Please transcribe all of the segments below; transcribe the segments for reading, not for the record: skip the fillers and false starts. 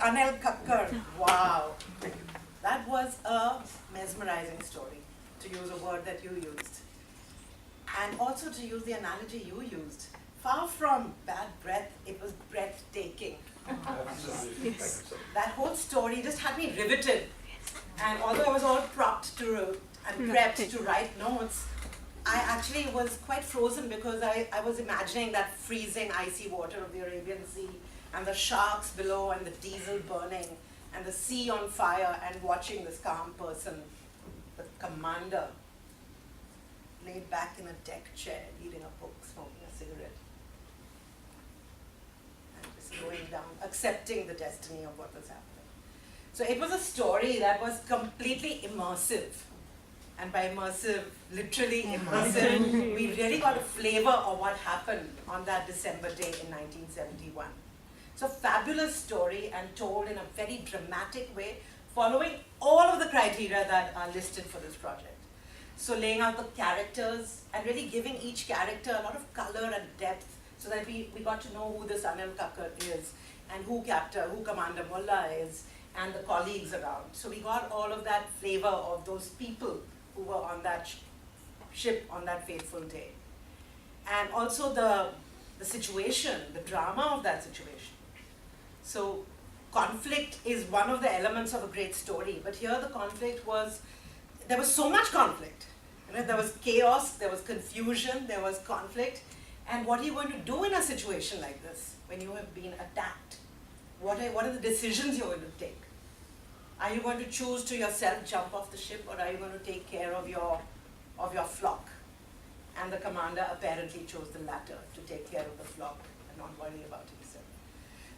Anil Kakkar. Wow. That was a mesmerizing story, to use a word that you used. And also to use the analogy you used. Far from bad breath, it was breathtaking. Yes. That whole story just had me riveted. And although I was all propped to and prepped to write notes, I actually was quite frozen because I was imagining that freezing icy water of the Arabian Sea and the sharks below and the diesel burning and the sea on fire and watching this calm person, the commander, laid back in a deck chair, reading a book, smoking a cigarette, and just going down, accepting the destiny of what was happening. So it was a story that was completely immersive. And by immersive, literally immersive, we really got a flavor of what happened on that December day in 1971. It's a fabulous story and told in a very dramatic way, following all of the criteria that are listed for this project. So laying out the characters and really giving each character a lot of color and depth so that we got to know who this Anil Kakkar is and who Commander Mullah is and the colleagues around. So we got all of that flavor of those people who were on that ship on that fateful day. And also the situation, the drama of that situation. So conflict is one of the elements of a great story, but here the conflict was, there was so much conflict. You know, there was chaos, there was confusion, there was conflict. And what are you going to do in a situation like this when you have been attacked? What are the decisions you're going to take? Are you going to choose to yourself jump off the ship, or are you going to take care of your flock? And the commander apparently chose the latter, to take care of the flock and not worry about himself.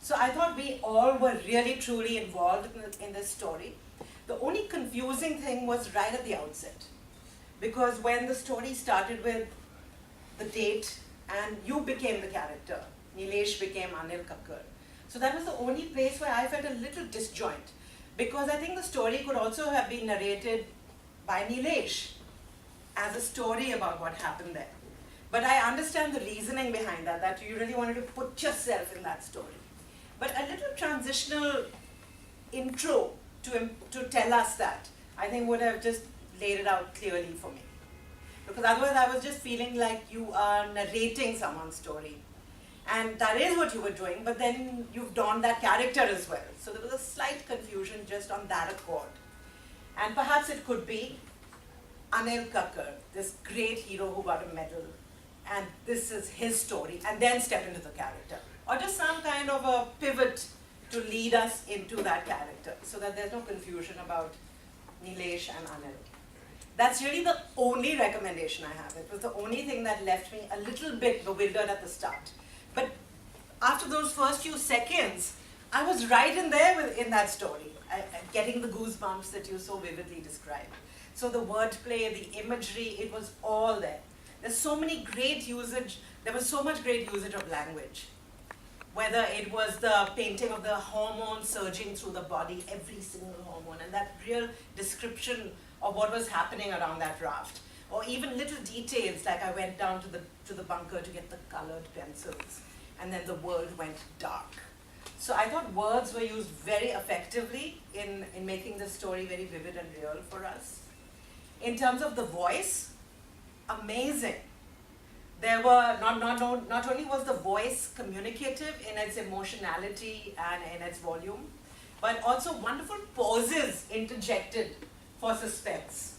So I thought we all were really truly involved in this story. The only confusing thing was right at the outset. Because when the story started with the date and you became the character, Neelesh became Anil Kakkar. So that was the only place where I felt a little disjoint. Because I think the story could also have been narrated by Neelesh as a story about what happened there. But I understand the reasoning behind that you really wanted to put yourself in that story. But a little transitional intro to tell us that, I think would have just laid it out clearly for me. Because otherwise I was just feeling like you are narrating someone's story. And that is what you were doing, but then you've donned that character as well. So there was a slight confusion just on that accord. And perhaps it could be Anil Kakkar, this great hero who got a medal, and this is his story, and then step into the character. Or just some kind of a pivot to lead us into that character, so that there's no confusion about Neelesh and Anil. That's really the only recommendation I have. It was the only thing that left me a little bit bewildered at the start. But after those first few seconds, I was right in there in that story, getting the goosebumps that you so vividly described. So the wordplay, the imagery, it was all there. There's so many great usage, there was so much great usage of language. Whether it was the painting of the hormones surging through the body, every single hormone, and that real description of what was happening around that raft. Or even little details, like I went down to the bunker to get the colored pencils, and then the world went dark. So I thought words were used very effectively in making the story very vivid and real for us. In terms of the voice, amazing. There were, not only was the voice communicative in its emotionality and in its volume, but also wonderful pauses interjected for suspense,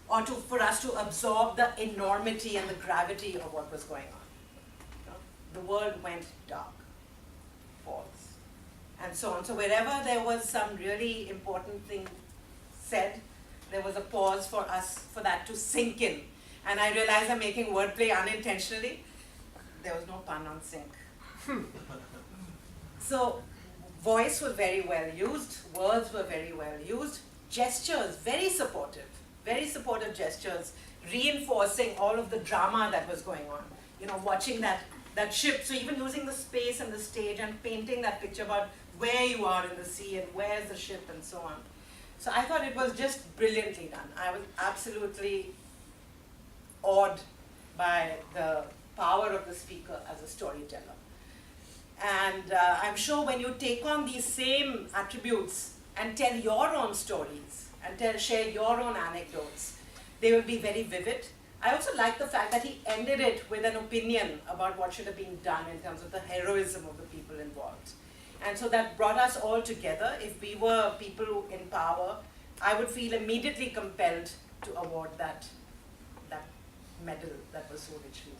or for us to absorb the enormity and the gravity of what was going on. You know, the world went dark, pause, and so on. So wherever there was some really important thing said, there was a pause for us, for that to sink in. And I realized I'm making wordplay unintentionally. There was no pun on sink. So voice was very well used, words were very well used, gestures, very supportive gestures, reinforcing all of the drama that was going on. You know, watching that ship, so even using the space and the stage and painting that picture about where you are in the sea and where's the ship and so on. So I thought it was just brilliantly done. I was absolutely awed by the power of the speaker as a storyteller. And I'm sure when you take on these same attributes and tell your own stories and share your own anecdotes, they will be very vivid. I also like the fact that he ended it with an opinion about what should have been done in terms of the heroism of the people involved. And so that brought us all together. If we were people in power, I would feel immediately compelled to award that medal that was so richly